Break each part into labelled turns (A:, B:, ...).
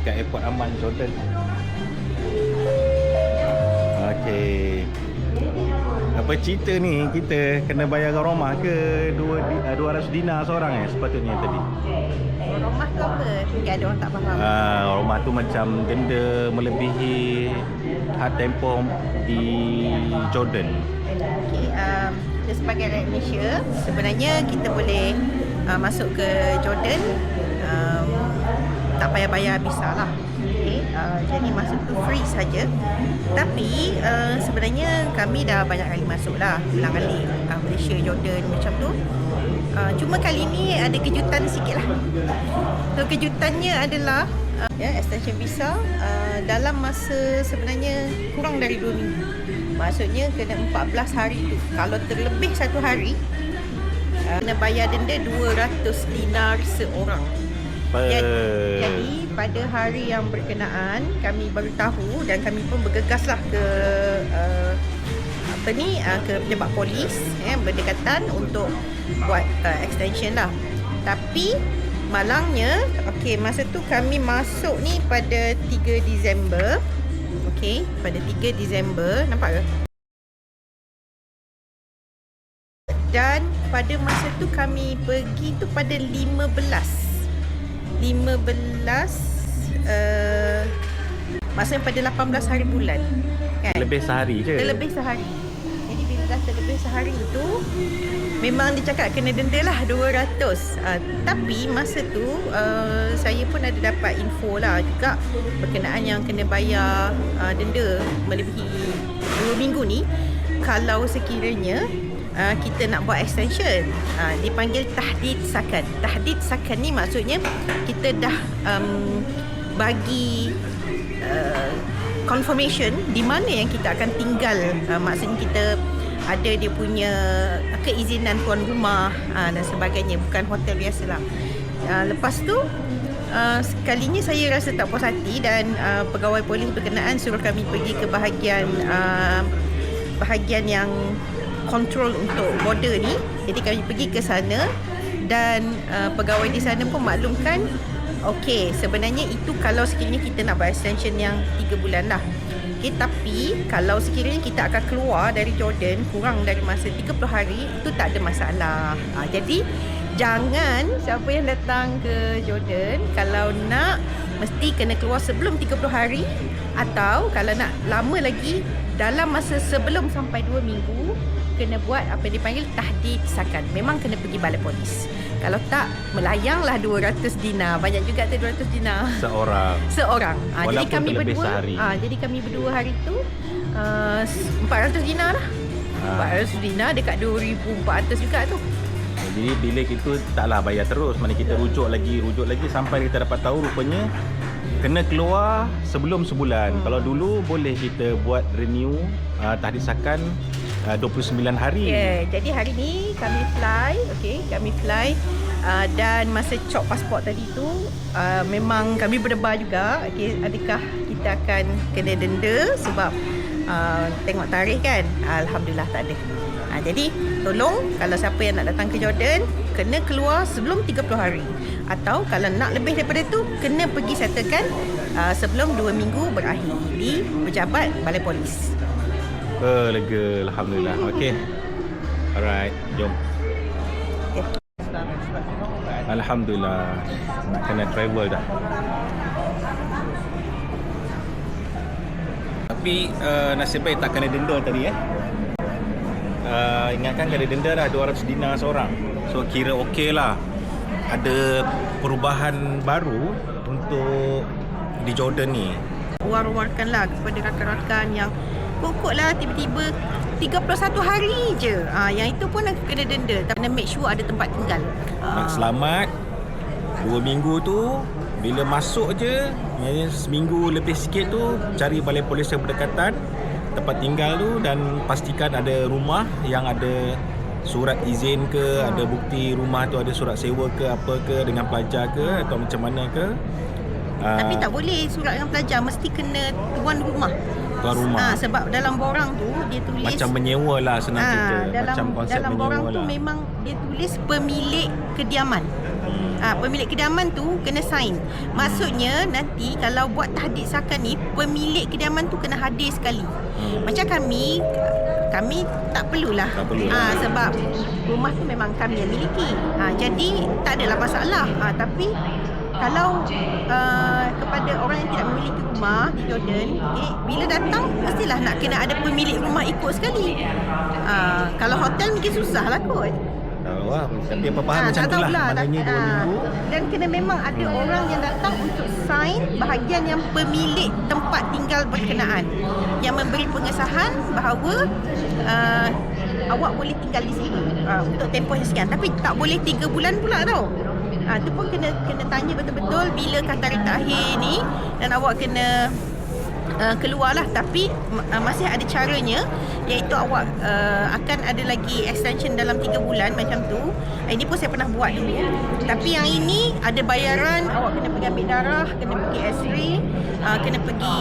A: kat Airport Amman Jordan. Okey. Apa cerita ni, kita kena bayar rumah ke 200 dinar seorang sepatutnya tadi?
B: Rumah tu apa? Mungkin ada orang tak faham.
A: Rumah tu macam denda melebihi had tempoh di Jordan.
B: Okay, kita sebagai rakyat Malaysia, sebenarnya kita boleh masuk ke Jordan, tak payah bayar visa lah. Okay, jadi masuk tu free saja. Tapi sebenarnya kami dah banyak kali masuk lah, ulang-alik Malaysia, Jordan macam tu. Cuma kali ni ada kejutan sikit lah. So kejutannya adalah extension visa dalam masa sebenarnya kurang dari 2 minggu. Maksudnya kena 14 hari tu. Kalau terlebih 1 hari, kena bayar denda 200 dinar seorang. Jadi pada hari yang berkenaan kami baru tahu dan kami pun bergegaslah ke ke pejabat polis berdekatan untuk buat extension lah. Tapi malangnya, masa tu kami masuk ni pada 3 Disember. Pada 3 Disember, nampak ke? Dan pada masa tu kami pergi tu pada 15 maksudnya pada 18 hari bulan kan?
A: Lebih sehari je.
B: Terlebih sehari. Jadi bila dah terlebih sehari tu memang dia cakap kena denda lah 200. Tapi masa tu saya pun ada dapat info lah juga berkenaan yang kena bayar denda melebihi 2 minggu ni. Kalau sekiranya kita nak buat extension, dipanggil tahdid sakan. Tahdid sakan ni maksudnya kita dah bagi confirmation di mana yang kita akan tinggal. Maksudnya kita ada dia punya keizinan tuan rumah dan sebagainya, bukan hotel biasalah. Lepas tu sekalinya saya rasa tak puas hati dan pegawai polis berkenaan suruh kami pergi ke bahagian yang kontrol untuk border ni. Jadi kami pergi ke sana dan pegawai di sana pun maklumkan sebenarnya itu kalau sekiranya kita nak buat extension yang 3 bulan lah. Tapi kalau sekiranya kita akan keluar dari Jordan kurang dari masa 30 hari, itu tak ada masalah. Jadi jangan siapa yang datang ke Jordan, kalau nak mesti kena keluar sebelum 30 hari, atau kalau nak lama lagi dalam masa sebelum sampai 2 minggu kena buat apa yang dipanggil tahdid sakan. Memang kena pergi balai polis. Kalau tak, melayanglah 200 dinar. Banyak juga tu 200 dinar seorang. Jadi kami berdua jadi kami berdua hari tu 400 dinar lah. 400 dinar dekat 2,400 juga tu.
A: Jadi bilik itu taklah bayar terus. Mana kita rujuk lagi sampai kita dapat tahu rupanya kena keluar sebelum sebulan. Kalau dulu boleh kita buat renew tahdid sakan 29 hari.
B: Jadi hari ni kami fly, dan masa cop pasport tadi tu memang kami berdebar juga, adakah kita akan kena denda sebab tengok tarikh kan. Alhamdulillah tak ada. Jadi tolong kalau siapa yang nak datang ke Jordan kena keluar sebelum 30 hari, atau kalau nak lebih daripada tu kena pergi settlekan sebelum 2 minggu berakhir di pejabat balai polis.
A: Lega, alhamdulillah. Alright, jom. Alhamdulillah, nak kena travel dah. Tapi nasib baik tak kena denda tadi ingatkan kena denda dah 200 dinar seorang. So kira lah. Ada perubahan baru untuk di Jordan ni.
B: War-warkanlah kepada rakan-rakan yang pokoklah tiba-tiba 31 hari je. Yang itu pun nak kena denda. Kena make sure ada tempat tinggal.
A: Nak selamat 2 minggu tu, bila masuk je, seminggu lebih sikit tu, cari balai polis yang berdekatan tempat tinggal tu, dan pastikan ada rumah yang ada surat izin ke, ada bukti rumah tu ada surat sewa ke, apa ke, dengan pelajar ke, atau macam mana ke.
B: Tapi tak boleh surat dengan pelajar, mesti kena tuan rumah. Sebab dalam borang tu dia tulis
A: macam menyewa lah, senang cerita. Macam konsep
B: dalam
A: menyewa
B: borang
A: lah.
B: tu memang dia tulis pemilik kediaman. Pemilik kediaman tu kena sign. Maksudnya nanti kalau buat tahdid sakan ni, pemilik kediaman tu kena hadir sekali. Macam kami tak perlulah. Sebab rumah tu memang kami yang miliki. Jadi tak adalah masalah. Tapi kalau kepada orang yang tidak memiliki rumah di Jordan, bila datang mestilah nak kena ada pemilik rumah ikut sekali. Kalau hotel mungkin susah lah kot.
A: Tapi apa faham macam tu lah. Maknanya 2 minggu.
B: Dan kena memang ada orang yang datang untuk sign bahagian yang pemilik tempat tinggal berkenaan, yang memberi pengesahan bahawa awak boleh tinggal di sini untuk tempoh yang sekian. Tapi tak boleh 3 bulan pula tau. Itu pun kena tanya betul-betul bila kata tarikh akhir ni, dan awak kena keluarlah. Tapi masih ada caranya, iaitu awak akan ada lagi extension dalam 3 bulan macam tu. Ini pun saya pernah buat dulu. Tapi yang ini ada bayaran, awak kena pergi ambil darah, kena pergi x-ray, kena pergi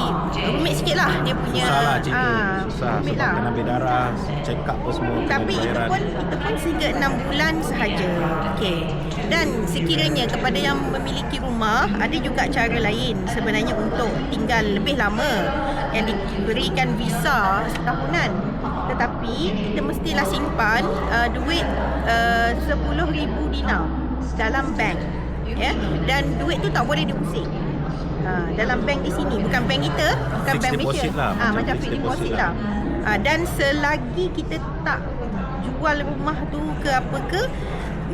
B: rumit sikit lah dia punya.
A: Susah lah cikgu. Susah sebab
B: lah.
A: kena ambil darah, check up apa semua.
B: Tapi itu pun sehingga 6 bulan sahaja. Okey. Dan sekiranya kepada yang memiliki rumah, ada juga cara lain sebenarnya untuk tinggal lebih lama, yang diberikan visa setahunan. Tetapi kita mestilah simpan duit 10,000 dinar dalam bank, ya. Dan duit tu tak boleh diusik. Dalam bank di sini, bukan bank kita, bukan
A: Fixed
B: bank Malaysia
A: deposit lah,
B: macam fixed deposit lah. Dan selagi kita tak jual rumah tu ke apa ke,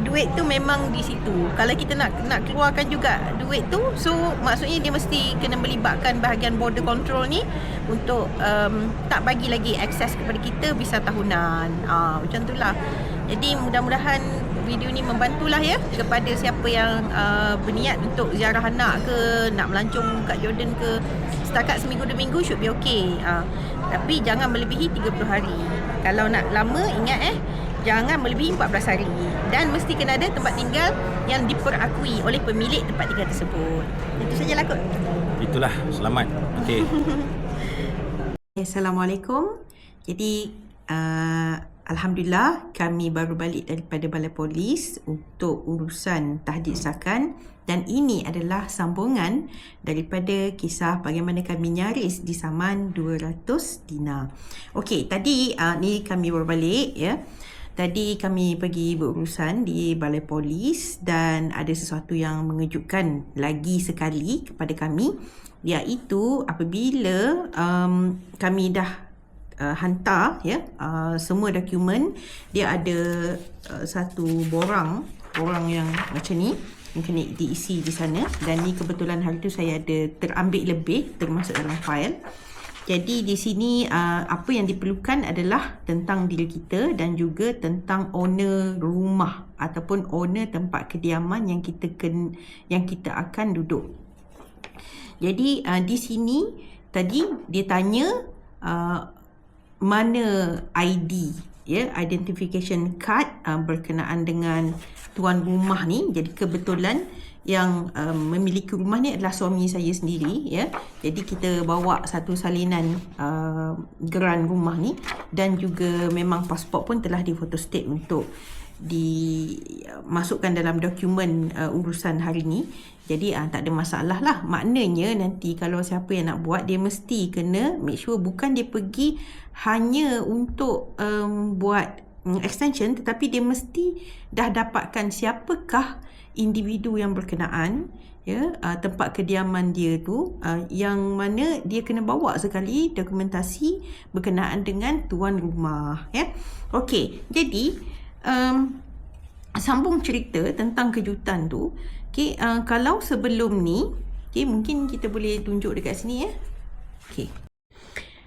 B: duit tu memang di situ. Kalau kita nak keluarkan juga duit tu, so maksudnya dia mesti kena melibatkan bahagian border control ni untuk tak bagi lagi akses kepada kita visa tahunan. Macam itulah. Jadi mudah-mudahan video ni membantulah ya kepada siapa yang berniat untuk ziarah anak ke, nak melancong kat Jordan ke. Setakat seminggu 2 minggu should be okay. Tapi jangan melebihi 30 hari. Kalau nak lama, ingat jangan melebihi 14 hari. Dan mesti kena ada tempat tinggal yang diperakui oleh pemilik tempat tinggal tersebut. Itu sajalah kot.
A: Itulah, selamat. Okey.
B: Assalamualaikum. Jadi Alhamdulillah kami baru balik daripada Balai Polis untuk urusan tahdid sakan, dan ini adalah sambungan daripada kisah bagaimana kami nyaris disaman 200 dinar. Okey, tadi ni kami baru balik ya. Tadi kami pergi berurusan di Balai Polis dan ada sesuatu yang mengejutkan lagi sekali kepada kami, iaitu apabila kami dah hantar ya semua dokumen, dia ada satu borang yang macam ni yang kena diisi di sana, dan ni kebetulan hari tu saya ada terambil lebih termasuk dalam fail. Jadi di sini apa yang diperlukan adalah tentang diri kita dan juga tentang owner rumah ataupun owner tempat kediaman yang kita akan duduk. Jadi di sini tadi dia tanya mana ID ya, identification card berkenaan dengan tuan rumah ni. Jadi kebetulan yang memiliki rumah ni adalah suami saya sendiri ya. Jadi kita bawa satu salinan geran rumah ni, dan juga memang pasport pun telah difotostat untuk dimasukkan dalam dokumen urusan hari ni. Jadi tak ada masalah lah. Maknanya nanti kalau siapa yang nak buat, dia mesti kena make sure bukan dia pergi hanya untuk buat extension, tetapi dia mesti dah dapatkan siapakah individu yang berkenaan ya, tempat kediaman dia tu, yang mana dia kena bawa sekali dokumentasi berkenaan dengan tuan rumah ya. Okey, jadi sambung cerita tentang kejutan tu. Okey, kalau sebelum ni, okey, mungkin kita boleh tunjuk dekat sini ya. Okey.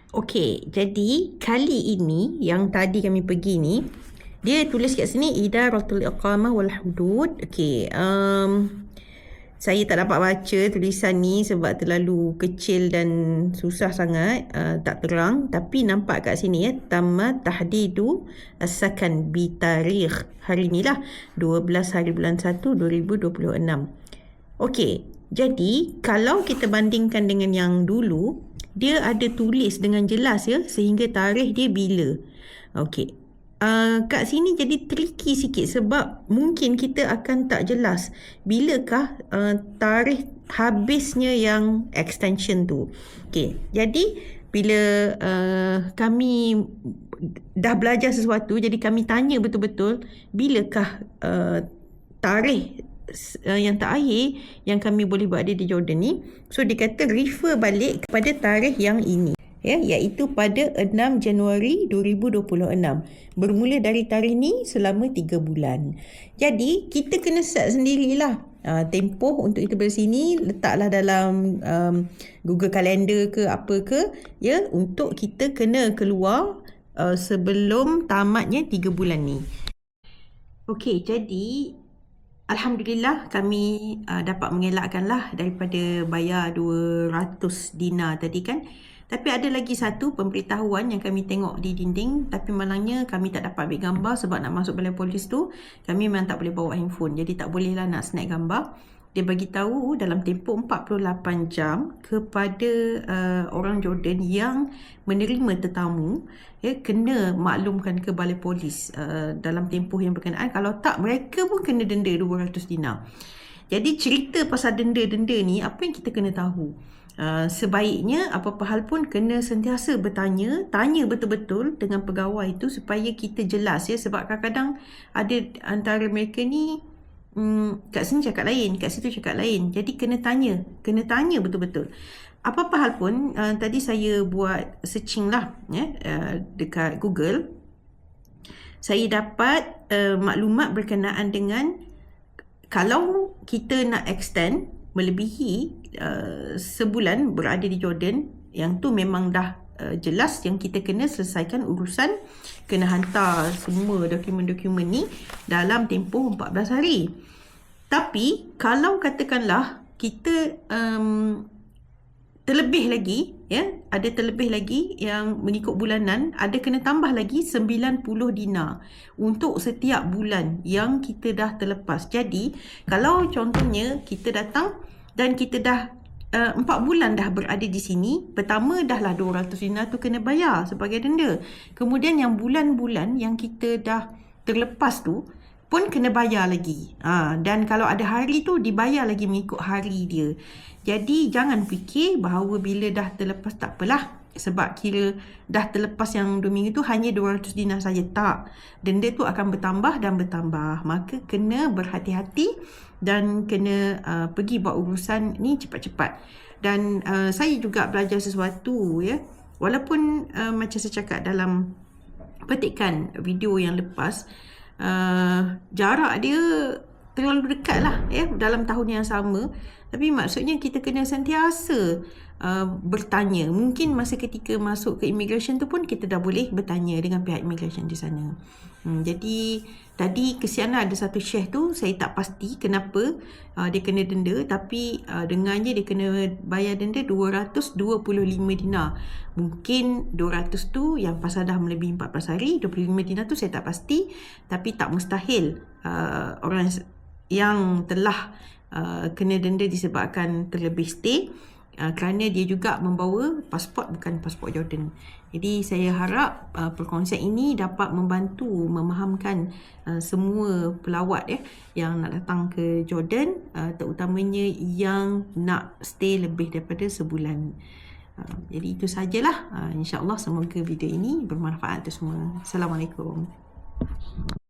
B: Okey, jadi kali ini yang tadi kami pergi ni, dia tulis kat sini Idaratul Iqamah wal Hudud. Okey, saya tak dapat baca tulisan ni sebab terlalu kecil dan susah sangat, tak terang. Tapi nampak kat sini ya, Tamma tahdidu as-sakan bi tarikh, hari ni lah 12 hari bulan 1 2026. Okey, jadi kalau kita bandingkan dengan yang dulu, dia ada tulis dengan jelas ya, sehingga tarikh dia bila. Okey, kat sini jadi tricky sikit sebab mungkin kita akan tak jelas bilakah tarikh habisnya yang extension tu. Okey, jadi bila kami dah belajar sesuatu, jadi kami tanya betul-betul bilakah tarikh yang terakhir yang kami boleh berada di Jordan ni. So dia kata refer balik kepada tarikh yang ini, iaitu pada 6 Januari 2026. Bermula dari tarikh ni selama 3 bulan. Jadi kita kena set sendirilah tempoh untuk kita bersini, letaklah dalam Google Calendar ke apa ke, untuk kita kena keluar sebelum tamatnya 3 bulan ni. Okey, jadi Alhamdulillah kami dapat mengelakkanlah daripada bayar 200 dinar tadi kan. Tapi ada lagi satu pemberitahuan yang kami tengok di dinding, tapi malangnya kami tak dapat ambil gambar sebab nak masuk balai polis tu kami memang tak boleh bawa handphone, jadi tak bolehlah nak snap gambar. Dia bagi tahu dalam tempoh 48 jam kepada orang Jordan yang menerima tetamu, kena maklumkan ke balai polis dalam tempoh yang berkenaan. Kalau tak, mereka pun kena denda 200 dinar. Jadi cerita pasal denda-denda ni, apa yang kita kena tahu? Sebaiknya apa-apa hal pun kena sentiasa bertanya, tanya betul-betul dengan pegawai itu supaya kita jelas, sebab kadang-kadang ada antara mereka ni kat sini cakap lain, kat situ cakap lain. Jadi kena tanya betul-betul. Apa-apa hal pun, tadi saya buat searching lah dekat Google. Saya dapat maklumat berkenaan dengan kalau kita nak extend melebihi sebulan berada di Jordan, yang tu memang dah jelas yang kita kena selesaikan urusan, kena hantar semua dokumen-dokumen ni dalam tempoh 14 hari. Tapi kalau katakanlah kita terlebih lagi, ada terlebih lagi yang mengikut bulanan, ada kena tambah lagi 90 dinar untuk setiap bulan yang kita dah terlepas. Jadi kalau contohnya kita datang dan kita dah 4 bulan dah berada di sini, pertama dahlah 200 dinar tu kena bayar sebagai denda. Kemudian yang bulan-bulan yang kita dah terlepas tu pun kena bayar lagi. Dan kalau ada hari tu dibayar lagi mengikut hari dia. Jadi jangan fikir bahawa bila dah terlepas tak apalah, sebab kira dah terlepas yang 2 minggu tu hanya 200 dinar saja. Tak, denda tu akan bertambah dan bertambah. Maka kena berhati-hati dan kena pergi buat urusan ni cepat-cepat. Dan saya juga belajar sesuatu, walaupun macam saya cakap dalam petikan video yang lepas, jarak dia terlalu dekat lah dalam tahun yang sama. Tapi maksudnya kita kena sentiasa bertanya. Mungkin masa ketika masuk ke immigration tu pun kita dah boleh bertanya dengan pihak immigration di sana. Jadi tadi kesianlah ada satu syekh tu, saya tak pasti kenapa dia kena denda, tapi dengannya dia kena bayar denda 225 dinar. Mungkin 200 tu yang pasal dah melebihi 14 hari, 25 dinar tu saya tak pasti, tapi tak mustahil orang yang telah kena denda disebabkan terlebih stay, kerana dia juga membawa pasport bukan pasport Jordan. Jadi saya harap perkongsian ini dapat membantu memahamkan semua pelawat yang nak datang ke Jordan, terutamanya yang nak stay lebih daripada sebulan. Jadi itu sajalah. InsyaAllah semoga video ini bermanfaat untuk semua. Assalamualaikum.